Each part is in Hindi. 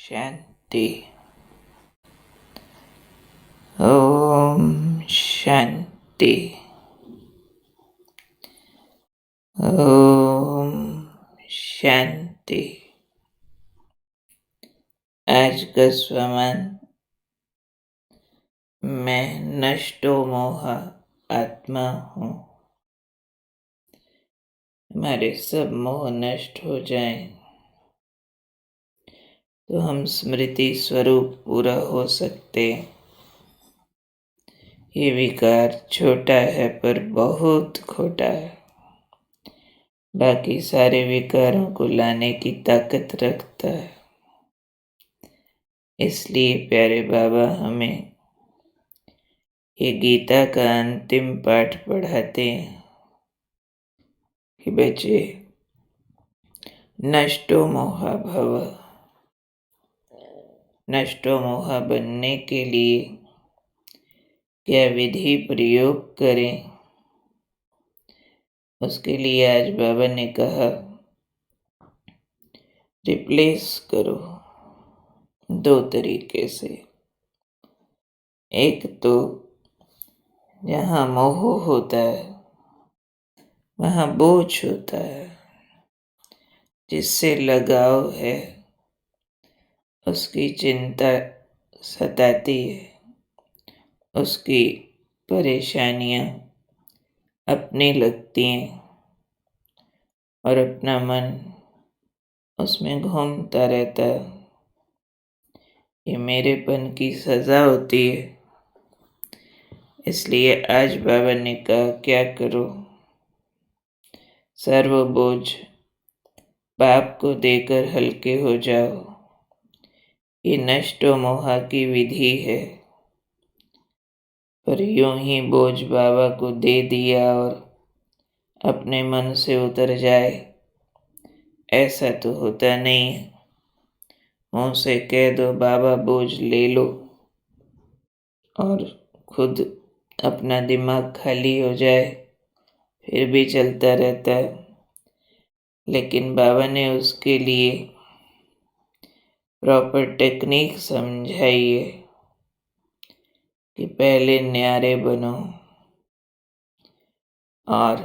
शांति। ओम शांति। ओम शांति। आज का स्वमान, मैं नष्टो मोह आत्मा हूँ। हमारे सब मोह नष्ट हो जाएं तो हम स्मृति स्वरूप पूरा हो सकते। ये विकार छोटा है पर बहुत खोटा है, बाकी सारे विकारों को लाने की ताकत रखता है। इसलिए प्यारे बाबा हमें ये गीता का अंतिम पाठ पढ़ाते हैं कि बच्चे, नष्टो मोह भव। नष्टो मोह बनने के लिए क्या विधि प्रयोग करें, उसके लिए आज बाबा ने कहा रिप्लेस करो 2 तरीके से। एक तो जहाँ मोह होता है वहाँ बोझ होता है, जिससे लगाव है उसकी चिंता सताती है, उसकी परेशानियाँ अपनी लगती हैं और अपना मन उसमें घूमता रहता है। ये मेरेपन की सज़ा होती है। इसलिए आज बाबा ने कहा क्या करो, सर्व बोझ पाप को देकर हल्के हो जाओ। ये नष्टो मोह की विधि है। पर यूं ही बोझ बाबा को दे दिया और अपने मन से उतर जाए, ऐसा तो होता नहीं है। मुँह से कह दो बाबा बोझ ले लो और खुद अपना दिमाग खाली हो जाए, फिर भी चलता रहता है। लेकिन बाबा ने उसके लिए प्रॉपर टेक्निक समझाई है कि पहले न्यारे बनो। और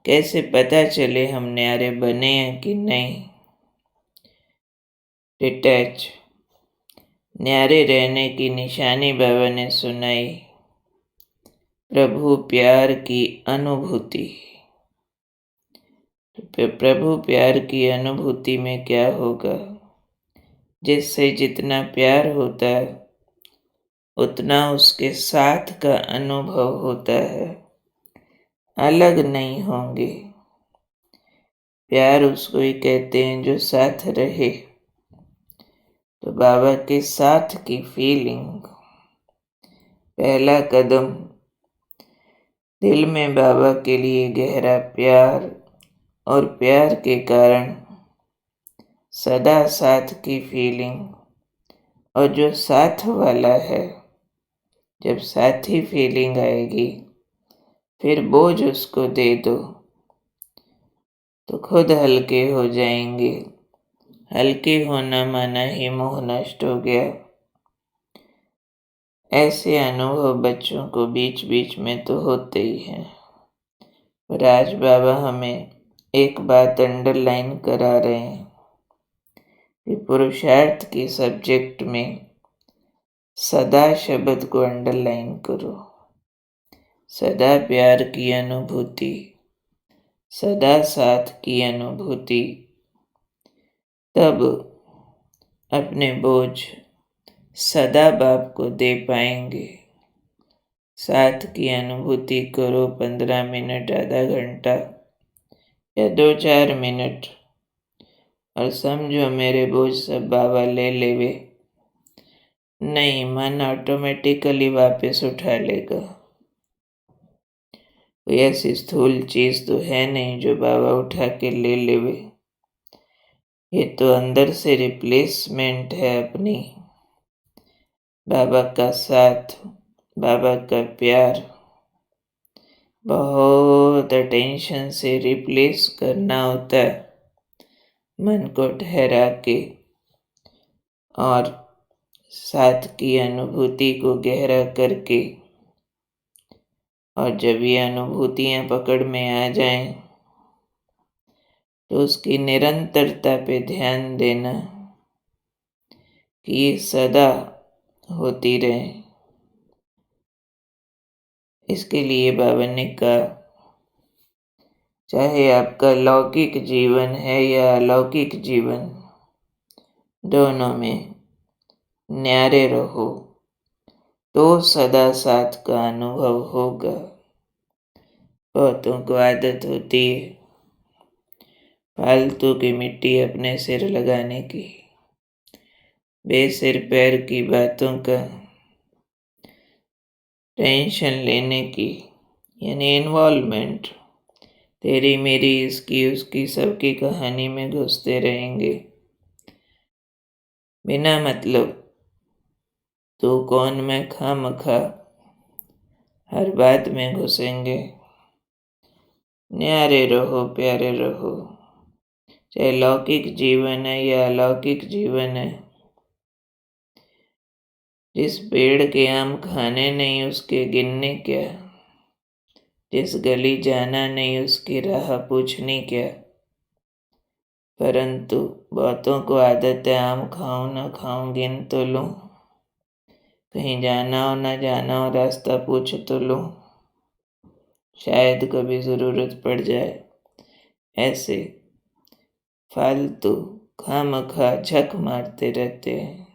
कैसे पता चले हम न्यारे बने हैं कि नहीं? डिटैच। न्यारे रहने की निशानी बाबा ने सुनाई, प्रभु प्यार की अनुभूति। प्रभु प्यार की अनुभूति में क्या होगा? जिससे जितना प्यार होता है उतना उसके साथ का अनुभव होता है, अलग नहीं होंगे। प्यार उसको ही कहते हैं जो साथ रहे। तो बाबा के साथ की फीलिंग, पहला कदम दिल में बाबा के लिए गहरा प्यार, और प्यार के कारण सदा साथ की फीलिंग। और जो साथ वाला है, जब साथी फीलिंग आएगी फिर बोझ उसको दे दो तो खुद हल्के हो जाएंगे। हल्के होना माना ही मोह नष्ट हो गया। ऐसे अनुभव बच्चों को बीच बीच में तो होते ही हैं। पर आज बाबा हमें एक बात अंडरलाइन करा रहे हैं कि पुरुषार्थ के सब्जेक्ट में सदा शब्द को अंडरलाइन करो। सदा प्यार की अनुभूति, सदा साथ की अनुभूति, तब अपने बोझ सदा बाप को दे पाएंगे। साथ की अनुभूति करो 15 मिनट, आधा घंटा या 2-4 मिनट, और समझो मेरे बोझ सब बाबा ले लेवे। नहीं, मन ऑटोमेटिकली वापस उठा लेगा। कोई ऐसी स्थूल चीज तो है नहीं जो बाबा उठा के ले लेवे। ये तो अंदर से रिप्लेसमेंट है अपनी। बाबा का साथ, बाबा का प्यार बहुत अटेंशन से रिप्लेस करना होता है। मन को ठहरा के और साथ की अनुभूति को गहरा करके, और जब ये अनुभूतियां पकड़ में आ जाएं तो उसकी निरंतरता पे ध्यान देना कि ये सदा होती रहे। इसके लिए बाबा ने कहा, चाहे आपका लौकिक जीवन है या अलौकिक जीवन, दोनों में न्यारे रहो तो सदा साथ का अनुभव होगा। बहुतों को आदत होती है फालतू की मिट्टी अपने सिर लगाने की, बेसिर पैर की बातों का टेंशन लेने की, यानी इन्वॉल्वमेंट। तेरी मेरी इसकी उसकी सबकी कहानी में घुसते रहेंगे बिना मतलब। तू कौन मैं खामखा हर बात में घुसेंगे। न्यारे रहो, प्यारे रहो। चाहे लौकिक जीवन है या अलौकिक जीवन है, जिस पेड़ के आम खाने नहीं उसके गिनने क्या, जिस गली जाना नहीं उसकी राह पूछनी क्या। परंतु बहुतों को आदत है आम खाऊं ना खाऊं गिन तो लूं, कहीं जाना हो ना जाना हो रास्ता पूछ तो लूं, शायद कभी जरूरत पड़ जाए। ऐसे फालतू खामखा झक मारते रहते हैं।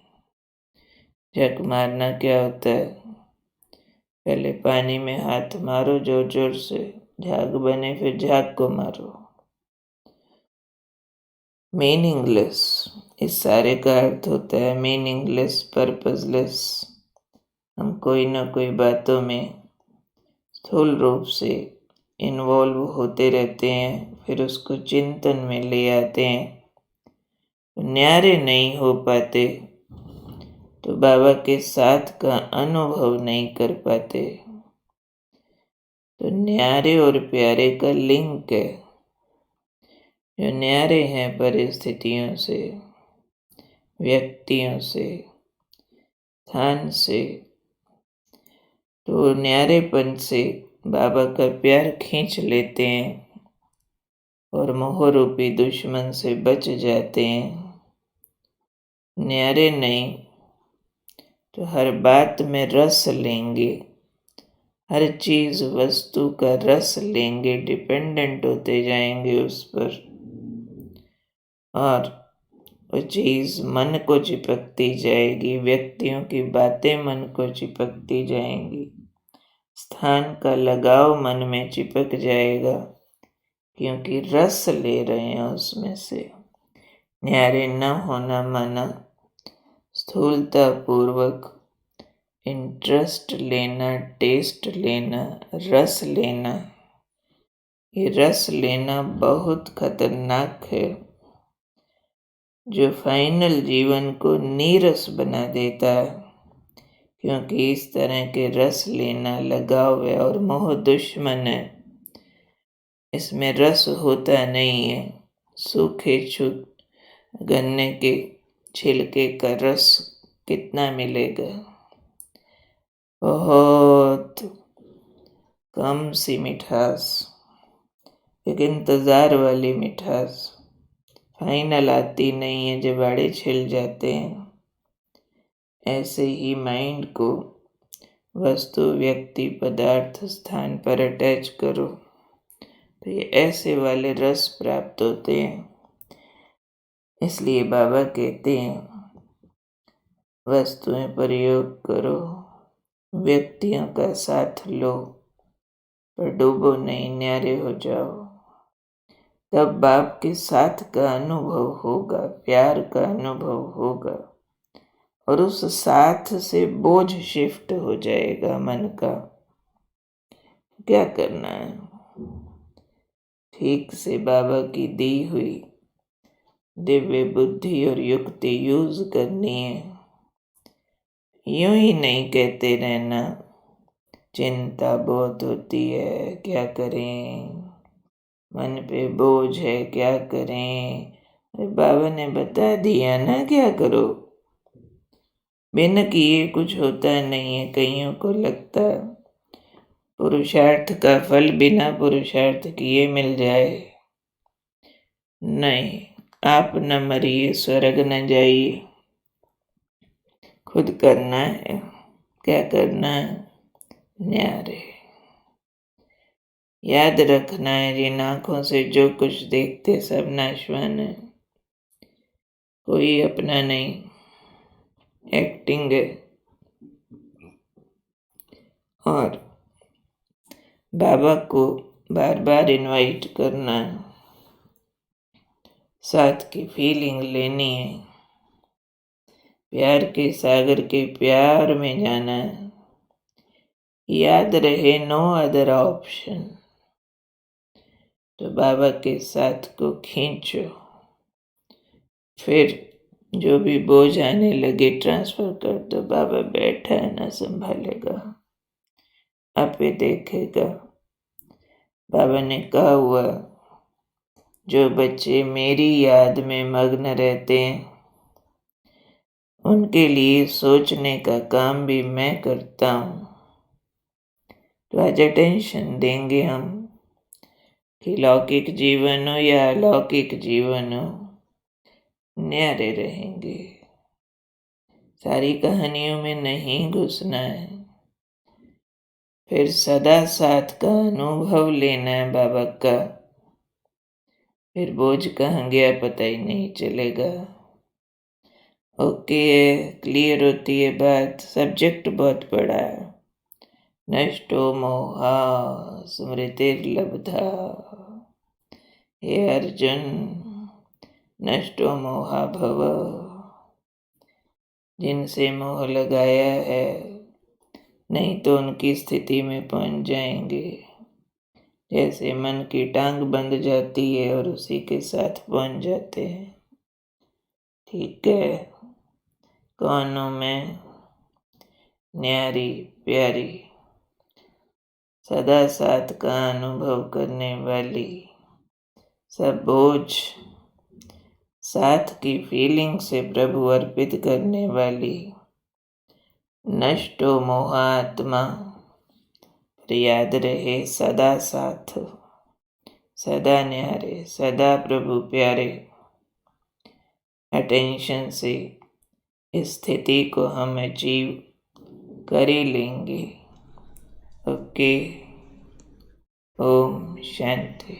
झक मारना क्या होता है? पहले पानी में हाथ मारो जोर जोर से, झाग बने, फिर झाग को मारो। मीनिंगलेस, इस सारे का अर्थ होता है मीनिंगलेस, पर्पसलेस। हम कोई ना कोई बातों में स्थूल रूप से इन्वॉल्व होते रहते हैं, फिर उसको चिंतन में ले आते हैं, न्यारे नहीं हो पाते तो बाबा के साथ का अनुभव नहीं कर पाते। तो न्यारे और प्यारे का लिंक है। जो न्यारे हैं परिस्थितियों से, व्यक्तियों से, स्थान से, तो न्यारेपन से बाबा का प्यार खींच लेते हैं और मोह रूपी दुश्मन से बच जाते हैं। न्यारे नहीं तो हर बात में रस लेंगे, हर चीज वस्तु का रस लेंगे, डिपेंडेंट होते जाएंगे उस पर, और वो चीज मन को चिपकती जाएगी, व्यक्तियों की बातें मन को चिपकती जाएंगी, स्थान का लगाव मन में चिपक जाएगा, क्योंकि रस ले रहे हैं उसमें से। न्यारे न होना माना स्थूलता पूर्वक इंटरेस्ट लेना, टेस्ट लेना, रस लेना। ये रस लेना बहुत खतरनाक है, जो फाइनल जीवन को नीरस बना देता है। क्योंकि इस तरह के रस लेना लगाव है और मोह दुश्मन है। इसमें रस होता नहीं है। सूखे गन्ने के छिलके का रस कितना मिलेगा? बहुत कम सी मिठास, एक इंतजार वाली मिठास, फाइनल आती नहीं है, जब आड़े छिल जाते हैं। ऐसे ही माइंड को वस्तु, व्यक्ति, पदार्थ, स्थान पर अटैच करो तो ये ऐसे वाले रस प्राप्त होते हैं। इसलिए बाबा कहते हैं वस्तुएं प्रयोग करो, व्यक्तियों का साथ लो, पर डूबो नहीं, न्यारे हो जाओ। तब बाप के साथ का अनुभव होगा, प्यार का अनुभव होगा, और उस साथ से बोझ शिफ्ट हो जाएगा मन का। क्या करना है? ठीक से बाबा की दी हुई दिव्य बुद्धि और युक्ति यूज करनी है। यूं ही नहीं कहते रहना चिंता बहुत होती है, क्या करें, मन पे बोझ है, क्या करें। अरे बाबा ने बता दिया ना क्या करो। बिन किए कुछ होता नहीं है। कईयों को लगता है पुरुषार्थ का फल बिना पुरुषार्थ किए मिल जाए। नहीं, आप न मरिए, स्वर्ग न जाइए, खुद करना है। क्या करना है? न्यारे। याद रखना है, जिन आंखों से जो कुछ देखते सब नाशवान है, कोई अपना नहीं, एक्टिंग है। और बाबा को बार बार इनवाइट करना है, साथ की फीलिंग लेनी है, प्यार के सागर के प्यार में जाना है। याद रहे नो अदर ऑप्शन, तो बाबा के साथ को खींचो। फिर जो भी बोझ आने लगे ट्रांसफर कर दो। बाबा बैठा है ना, संभालेगा, आपे देखेगा। बाबा ने कहा हुआ, जो बच्चे मेरी याद में मग्न रहते हैं उनके लिए सोचने का काम भी मैं करता हूँ। तो आज अटेंशन देंगे हम कि लौकिक जीवन हो या अलौकिक जीवन हो, न्यारे रहेंगे। सारी कहानियों में नहीं घुसना है। फिर सदा साथ का अनुभव लेना है बाबा का। फिर बोझ कहाँ गया पता ही नहीं चलेगा। ओके, क्लियर होती है बात। सब्जेक्ट बहुत बड़ा है। नष्टो मोहा स्मृतिर्लब्धा। हे अर्जुन, नष्टो मोहा भव। जिनसे मोह लगाया है, नहीं तो उनकी स्थिति में पहुंच जाएंगे। जैसे मन की टांग बंध जाती है और उसी के साथ पहुंच जाते हैं। ठीक है, कौन हूं मैं? न्यारी प्यारी, सदा साथ का अनुभव करने वाली, सब बोझ साथ की फीलिंग से प्रभु अर्पित करने वाली, नष्टो मोहात्मा। याद रहे सदा साथ, सदा न्यारे, सदा प्रभु प्यारे। अटेंशन से इस स्थिति को हम अचीव कर ही लेंगे। ओके, ओम शांति।